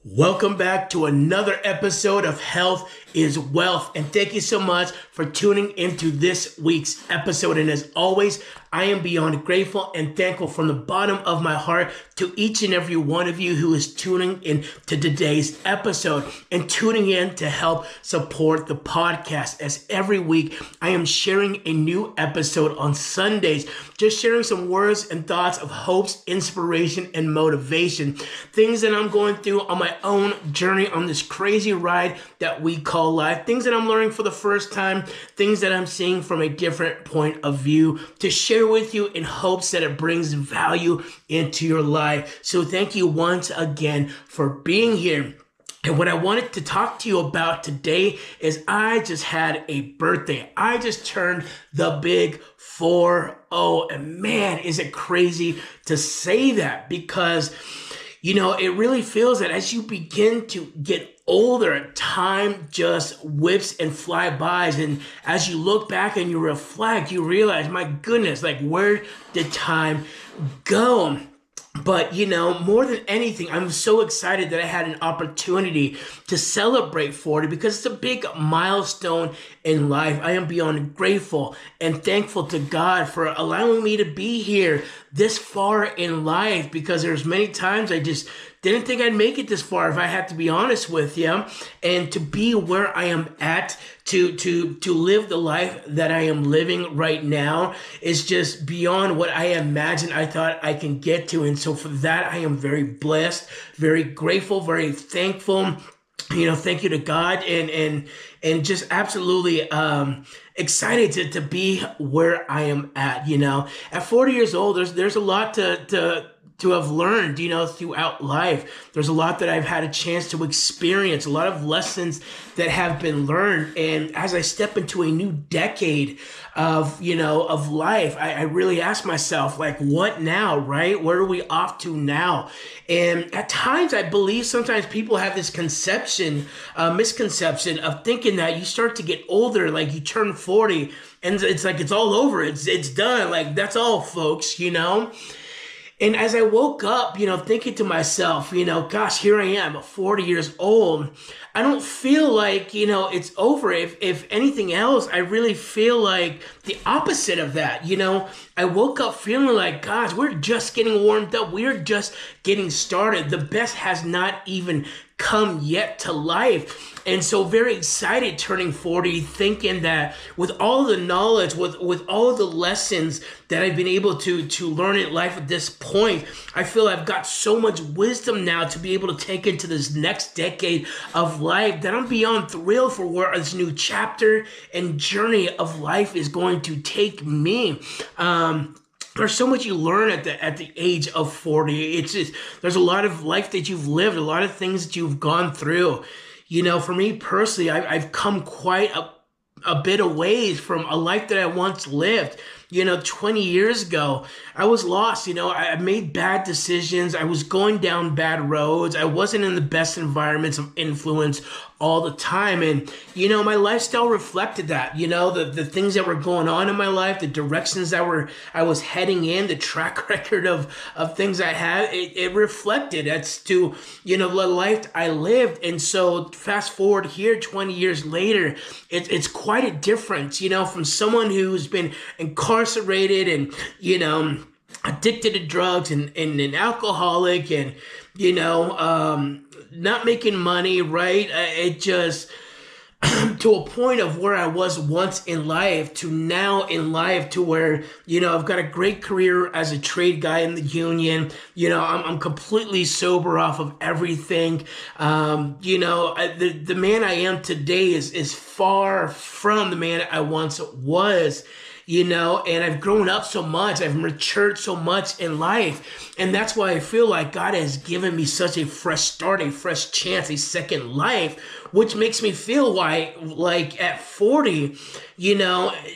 Welcome back to another episode of Health is Wealth. And thank you so much for tuning into this week's episode. And as always, I am beyond grateful and thankful from the bottom of my heart to each and every one of you who is tuning in to today's episode and tuning in to help support the podcast. As every week, I am sharing a new episode on Sundays, just sharing some words and thoughts of hopes, inspiration, and motivation. Things that I'm going through on my own journey on this crazy ride that we call life. Things that I'm learning for the first time, things that I'm seeing from a different point of view to share with you in hopes that it brings value into your life. So thank you once again for being here. And what I wanted to talk to you about today is I just had a birthday. I just turned the big 4-0. And man, is it crazy to say that, because it really feels that as you begin to get older, time just whips and fly by. And as you look back and you reflect, you realize, my goodness, like, where did time go? But, more than anything, I'm so excited that I had an opportunity to celebrate 40 because it's a big milestone in life. I am beyond grateful and thankful to God for allowing me to be here this far in life, because there's many times I just didn't think I'd make it this far, if I had to be honest with you. And to be where I am at, to live the life that I am living right now is just beyond what I imagined I thought I can get to. And so for that, I am very blessed, very grateful, very thankful. Thank you to God, and just absolutely excited to be where I am at. At 40 years old, there's a lot to have learned, throughout life. There's a lot that I've had a chance to experience, a lot of lessons that have been learned. And as I step into a new decade of life, I really ask myself, like, what now, right? Where are we off to now? And at times, I believe sometimes people have this misconception of thinking that you start to get older, like you turn 40 and it's like, it's all over. It's done. Like, that's all, folks, And as I woke up, thinking to myself, gosh, here I am, 40 years old. I don't feel like, it's over. If anything else, I really feel like the opposite of that. I woke up feeling like, gosh, we're just getting warmed up. We're just getting started. The best has not even come yet to life. And so very excited turning 40, thinking that with all the knowledge, with all the lessons that I've been able to learn in life at this point, I feel I've got so much wisdom now to be able to take into this next decade of life that I'm beyond thrilled for where this new chapter and journey of life is going to take me. There's so much you learn at the age of 40. It's just, there's a lot of life that you've lived, a lot of things that you've gone through. For me personally, I've come quite a bit of ways from a life that I once lived. 20 years ago, I was lost. I made bad decisions. I was going down bad roads. I wasn't in the best environments of influence all the time. And, my lifestyle reflected that, the things that were going on in my life, the directions that I was heading in, the track record of things I had, it reflected as to, the life I lived. And so fast forward here, 20 years later, it's quite a difference, from someone who's been incarcerated and, addicted to drugs and an alcoholic and, not making money, right? It just to a point of where I was once in life to now in life to where, I've got a great career as a trade guy in the union. I'm completely sober off of everything. The man I am today is far from the man I once was. And I've grown up so much. I've matured so much in life. And that's why I feel like God has given me such a fresh start, a fresh chance, a second life, which makes me feel like at 40,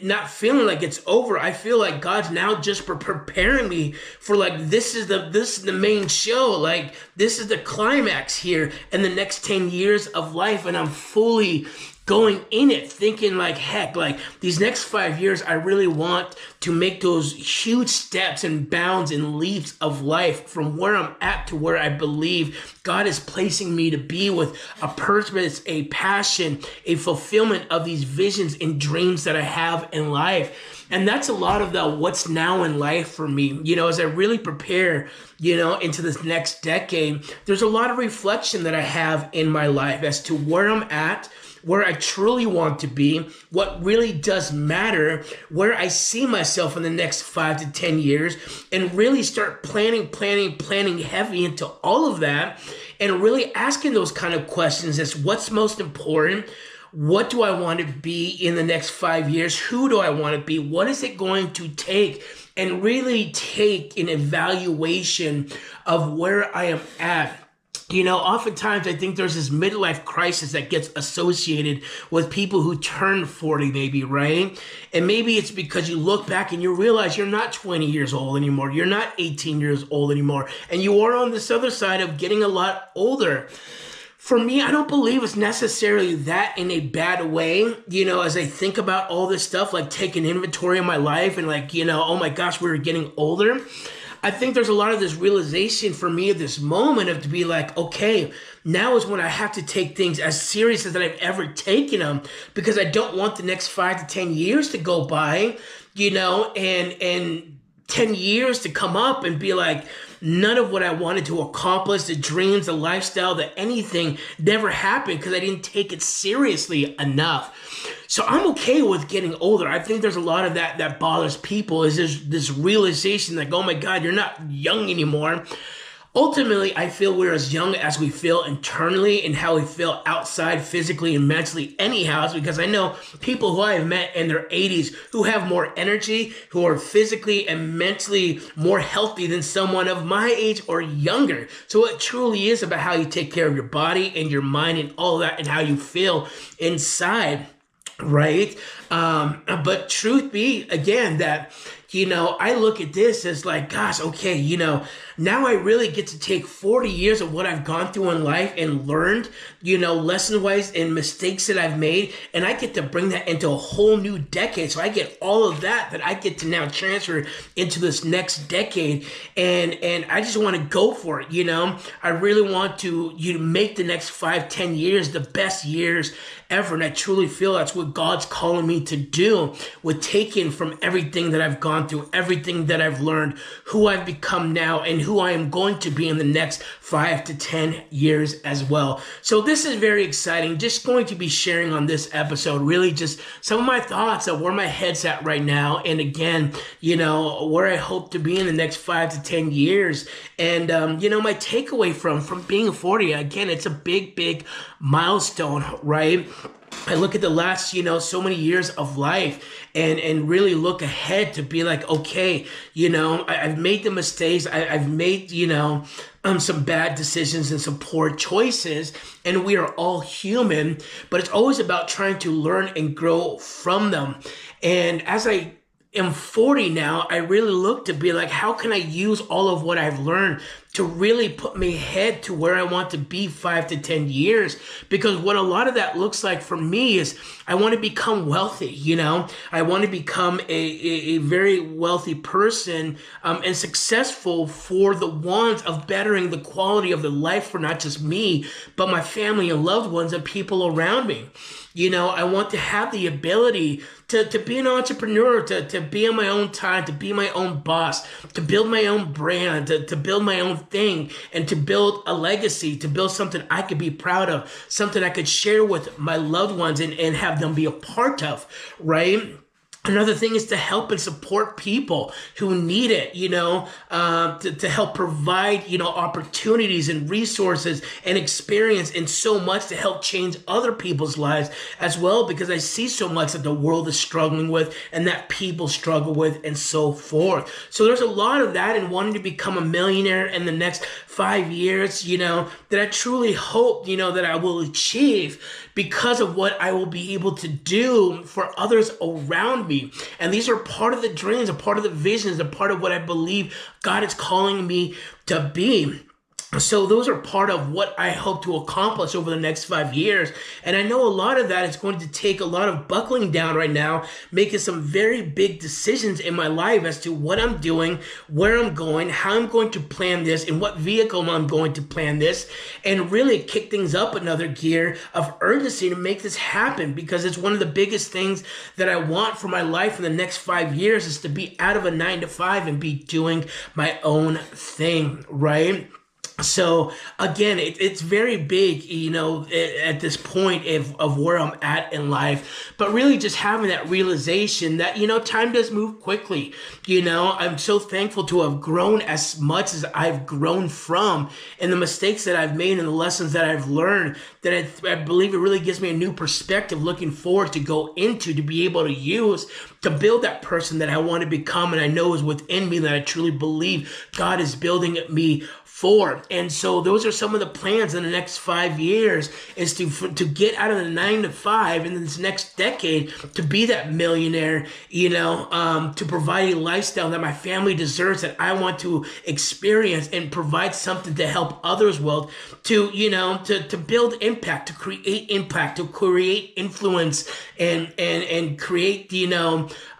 not feeling like it's over. I feel like God's now just preparing me for, like, this is the main show. Like, this is the climax here in the next 10 years of life. And I'm fully going in it thinking like, heck, like these next 5 years, I really want to make those huge steps and bounds and leaps of life from where I'm at to where I believe God is placing me to be, with a purpose, a passion, a fulfillment of these visions and dreams that I have in life. And that's a lot of the what's now in life for me. As I really prepare, into this next decade, there's a lot of reflection that I have in my life as to where I'm at, where I truly want to be, what really does matter, where I see myself in the next 5 to 10 years, and really start planning heavy into all of that, and really asking those kind of questions as what's most important. What do I want to be in the next 5 years? Who do I want to be? What is it going to take? And really take an evaluation of where I am at. Oftentimes I think there's this midlife crisis that gets associated with people who turn 40 maybe, right? And maybe it's because you look back and you realize you're not 20 years old anymore. You're not 18 years old anymore. And you are on this other side of getting a lot older. For me, I don't believe it's necessarily that in a bad way, as I think about all this stuff, like taking inventory of my life and like, oh my gosh, we're getting older. I think there's a lot of this realization for me at this moment of to be like, okay, now is when I have to take things as serious as I've ever taken them, because I don't want the next 5 to 10 years to go by, and 10 years to come up and be like, none of what I wanted to accomplish, the dreams, the lifestyle, the anything never happened because I didn't take it seriously enough. So I'm okay with getting older. I think there's a lot of that bothers people, is this realization like, oh my God, you're not young anymore. Ultimately, I feel we're as young as we feel internally and how we feel outside physically and mentally anyhow, because I know people who I have met in their 80s who have more energy, who are physically and mentally more healthy than someone of my age or younger. So it truly is about how you take care of your body and your mind and all that and how you feel inside, right? But truth be, again, that I look at this as like, gosh, okay, now I really get to take 40 years of what I've gone through in life and learned, lesson-wise and mistakes that I've made, and I get to bring that into a whole new decade. So I get all of that I get to now transfer into this next decade, and I just want to go for it, I really want to make the next 5-10 years the best years ever, and I truly feel that's what God's calling me to do, with taking from everything that I've gone through, everything that I've learned, who I've become now, and who I am going to be in the next 5 to 10 years as well. So this is very exciting. Just going to be sharing on this episode really just some of my thoughts of where my head's at right now, and again, where I hope to be in the next 5 to 10 years. And my takeaway from being 40, again, it's a big milestone, right? I look at the last, so many years of life and really look ahead to be like, okay, I've made the mistakes. I've made, some bad decisions and some poor choices, and we are all human, but it's always about trying to learn and grow from them. And as I am 40 now, I really look to be like, how can I use all of what I've learned to really put me ahead to where I want to be 5 to 10 years? Because what a lot of that looks like for me is I want to become wealthy, I want to become a very wealthy person and successful for the ones of bettering the quality of the life for not just me, but my family and loved ones and people around me. I want to have the ability to be an entrepreneur, to be on my own time, to be my own boss, to build my own brand, to build my own thing, and to build a legacy, to build something I could be proud of, something I could share with my loved ones and have them be a part of, right? Another thing is to help and support people who need it, to help provide, opportunities and resources and experience and so much to help change other people's lives as well, because I see so much that the world is struggling with and that people struggle with and so forth. So there's a lot of that in wanting to become a millionaire in the next 5 years, that I truly hope, that I will achieve because of what I will be able to do for others around me. And these are part of the dreams, a part of the visions, a part of what I believe God is calling me to be. So those are part of what I hope to accomplish over the next 5 years. And I know a lot of that is going to take a lot of buckling down right now, making some very big decisions in my life as to what I'm doing, where I'm going, how I'm going to plan this, and what vehicle I'm going to plan this, and really kick things up another gear of urgency to make this happen, because it's one of the biggest things that I want for my life in the next 5 years is to be out of a 9 to 5 and be doing my own thing, right? So again, it's very big, at this point of where I'm at in life, but really just having that realization that, time does move quickly. I'm so thankful to have grown as much as I've grown from, and the mistakes that I've made and the lessons that I've learned, that I believe it really gives me a new perspective looking forward to go into, to be able to use to build that person that I want to become. And I know is within me, that I truly believe God is building me for. And so those are some of the plans in the next 5 years, is to get out of the 9 to 5 in this next decade, to be that millionaire, to provide a lifestyle that my family deserves, that I want to experience, and provide something to help others with, to build impact, to create influence, and create,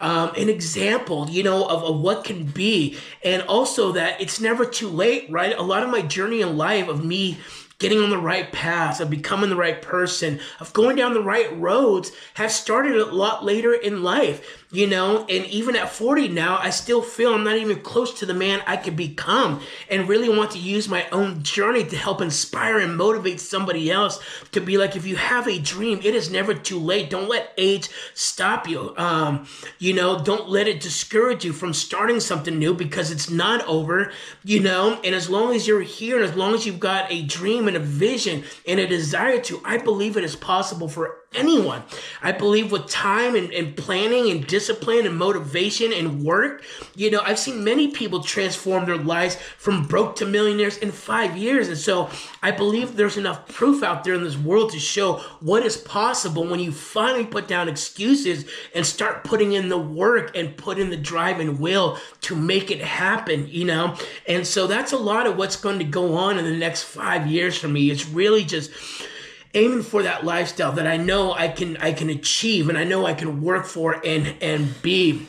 an example, of what can be. And also that it's never too late, right? A lot of my journey in life of me getting on the right path, of becoming the right person, of going down the right roads, have started a lot later in life, and even at 40 now, I still feel I'm not even close to the man I could become, and really want to use my own journey to help inspire and motivate somebody else to be like, if you have a dream, it is never too late. Don't let age stop you. Don't let it discourage you from starting something new, because it's not over, and as long as you're here, and as long as you've got a dream and a vision and a desire to, I believe it is possible for anyone. I believe with time and planning and discipline and motivation and work, I've seen many people transform their lives from broke to millionaires in 5 years. And so I believe there's enough proof out there in this world to show what is possible when you finally put down excuses and start putting in the work and put in the drive and will to make it happen, And so that's a lot of what's going to go on in the next 5 years for me. It's really just aiming for that lifestyle that I know I can achieve, and I know I can work for and be,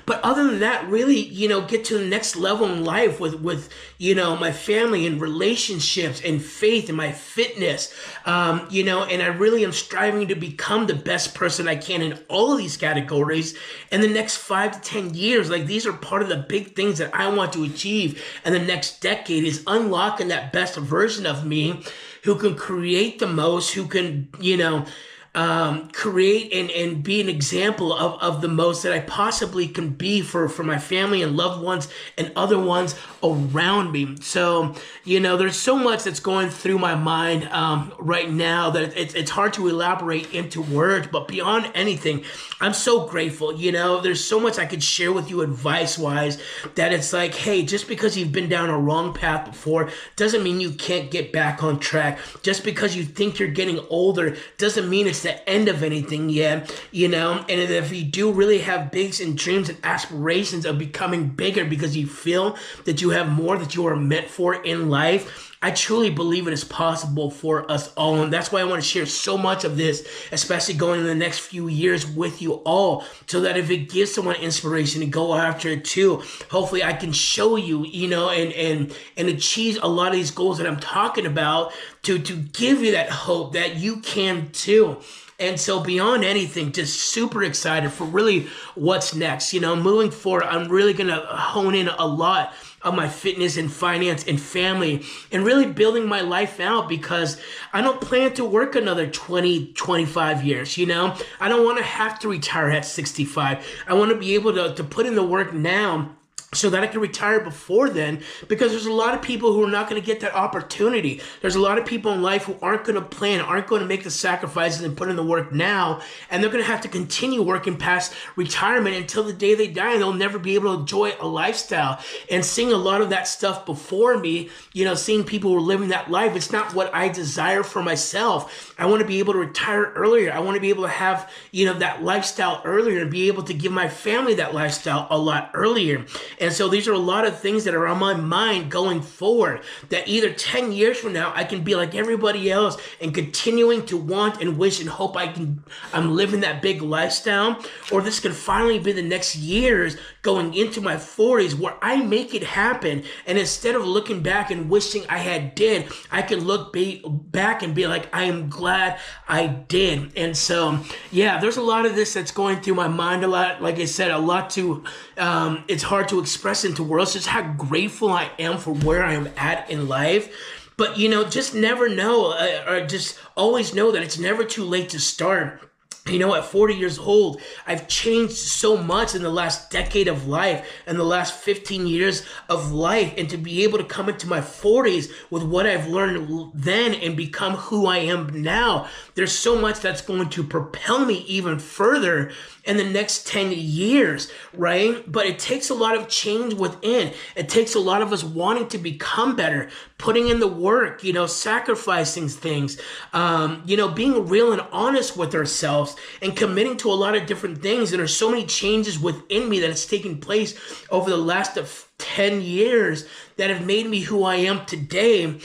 but other than that, really, get to the next level in life with my family and relationships and faith and my fitness, and I really am striving to become the best person I can in all of these categories in the next 5 to 10 years. Like, these are part of the big things that I want to achieve in the next decade, is unlocking that best version of me, who can create the most, who can, create and be an example of the most that I possibly can be for my family and loved ones and other ones around me. So, there's so much that's going through my mind right now that it's hard to elaborate into words, but beyond anything, I'm so grateful. There's so much I could share with you advice-wise, that it's like, hey, just because you've been down a wrong path before doesn't mean you can't get back on track. Just because you think you're getting older doesn't mean it's the end of anything yet, and if you do really have big and dreams and aspirations of becoming bigger because you feel that you have more that you are meant for in life, I truly believe it is possible for us all. And that's why I want to share so much of this, especially going in the next few years with you all, so that if it gives someone inspiration to go after it too, hopefully I can show you, and achieve a lot of these goals that I'm talking about, to give you that hope that you can too. And so beyond anything, just super excited for really what's next. Moving forward, I'm really going to hone in a lot on my fitness and finance and family, and really building my life out, because I don't plan to work another 20, 25 years. I don't want to have to retire at 65. I want to be able to put in the work now, so that I can retire before then, because there's a lot of people who are not going to get that opportunity. There's a lot of people in life who aren't going to plan, aren't going to make the sacrifices and put in the work now, and they're going to have to continue working past retirement until the day they die, and they'll never be able to enjoy a lifestyle. And seeing a lot of that stuff before me, seeing people who are living that life, it's not what I desire for myself. I want to be able to retire earlier. I want to be able to have, that lifestyle earlier, and be able to give my family that lifestyle a lot earlier. And so these are a lot of things that are on my mind going forward, that either 10 years from now, I can be like everybody else and continuing to want and wish and hope I'm living that big lifestyle, or this could finally be the next years going into my 40s where I make it happen. And instead of looking back and wishing I had did, I can look back and be like, I am glad I did. And so, yeah, there's a lot of this that's going through my mind a lot. Like I said, a lot to, it's hard to express into words, just how grateful I am for where I am at in life. But, just never know, or just always know that it's never too late to start. At 40 years old, I've changed so much in the last decade of life and the last 15 years of life. And to be able to come into my 40s with what I've learned then and become who I am now, there's so much that's going to propel me even further in the next 10 years, right? But it takes a lot of change within. It takes a lot of us wanting to become better, putting in the work, sacrificing things, being real and honest with ourselves and committing to a lot of different things. And there's so many changes within me that has taken place over the last 10 years that have made me who I am today.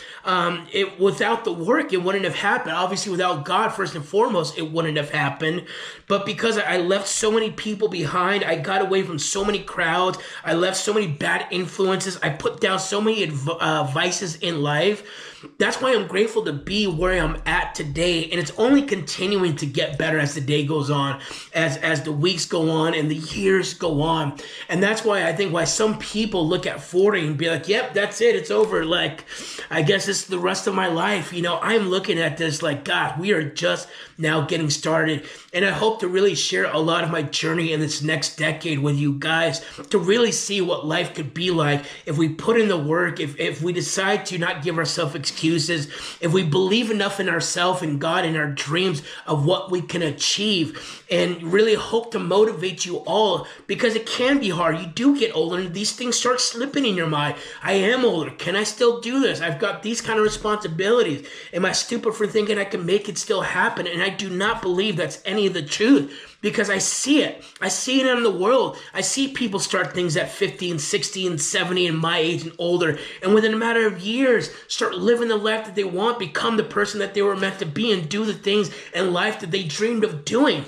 Without the work, it wouldn't have happened. Obviously, without God, first and foremost, it wouldn't have happened. But because I left so many people behind, I got away from so many crowds, I left so many bad influences, I put down so many vices in life. That's why I'm grateful to be where I'm at today. And it's only continuing to get better as the day goes on, as the weeks go on and the years go on. And that's why I think why some people look at 40 and be like, yep, that's it. It's over. Like, I guess it's the rest of my life. I'm looking at this like, God, we are just now getting started. And I hope to really share a lot of my journey in this next decade with you guys to really see what life could be like if we put in the work, if we decide to not give ourselves excuses, if we believe enough in ourselves and God and our dreams of what we can achieve, and really hope to motivate you all, because it can be hard. You do get older and these things start slipping in your mind. I am older. Can I still do this? I've got these kind of responsibilities. Am I stupid for thinking I can make it still happen? And I do not believe that's any of the truth, because I see it. I see it in the world. I see people start things at 50 and 60 and 70 and my age and older, and within a matter of years start living the life that they want, become the person that they were meant to be, and do the things in life that they dreamed of doing.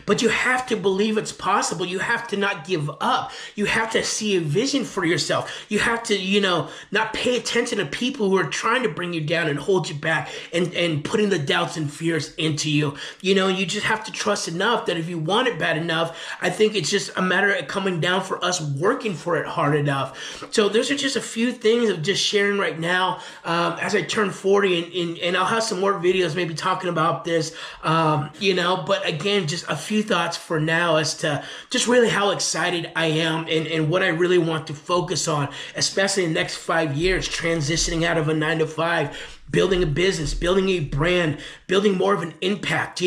But you have to believe it's possible. You have to not give up. You have to see a vision for yourself. You have to, not pay attention to people who are trying to bring you down and hold you back and putting the doubts and fears into you. You just have to trust enough that if you want it bad enough, I think it's just a matter of coming down for us working for it hard enough. So those are just a few things of just sharing right now as I turn 40, and I'll have some more videos maybe talking about this, but again, just a few thoughts for now as to just really how excited I am and what I really want to focus on, especially in the next 5 years, transitioning out of a 9-to-5, building a business, building a brand, building more of an impact,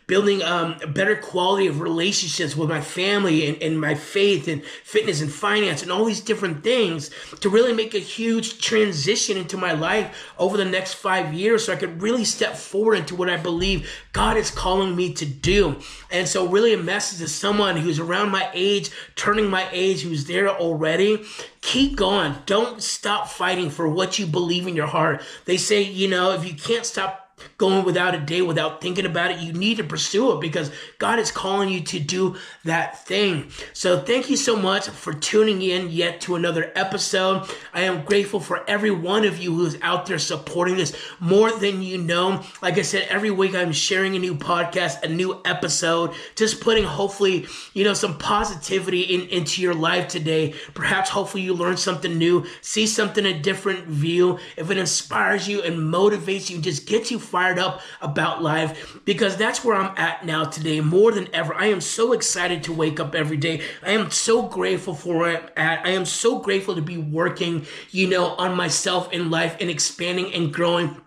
building a better quality of relationships with my family and my faith and fitness and finance and all these different things, to really make a huge transition into my life over the next 5 years so I could really step forward into what I believe God is calling me to do. And so really a message to someone who's around my age, turning my age, who's there already: keep going. Don't stop fighting for what you believe in your heart. They say, if you can't stop going without a day without thinking about it, you need to pursue it, because God is calling you to do that thing. So thank you so much for tuning in yet to another episode. I am grateful for every one of you who is out there supporting this more than you know. Like I said, every week I'm sharing a new podcast, a new episode, just putting hopefully, some positivity into your life today. Perhaps hopefully you learn something new, see something a different view. If it inspires you and motivates you, just gets you fired up about life, because that's where I'm at now today more than ever. I am so excited to wake up every day. I am so grateful for where I'm at. I am so grateful to be working, on myself in life and expanding and growing.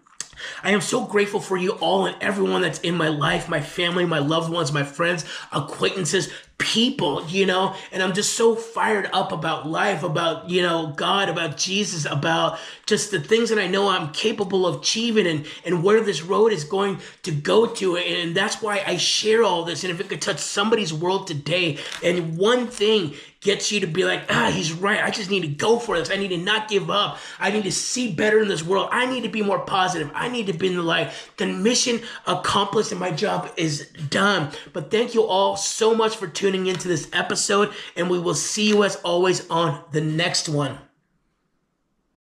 I am so grateful for you all and everyone that's in my life, my family, my loved ones, my friends, acquaintances, people, and I'm just so fired up about life, about, God, about Jesus, about just the things that I know I'm capable of achieving and where this road is going to go to. And that's why I share all this. And if it could touch somebody's world today, and one thing gets you to be like, he's right. I just need to go for this. I need to not give up. I need to see better in this world. I need to be more positive. I need to be in the light. The mission accomplished and my job is done. But thank you all so much for tuning into this episode, and we will see you as always on the next one.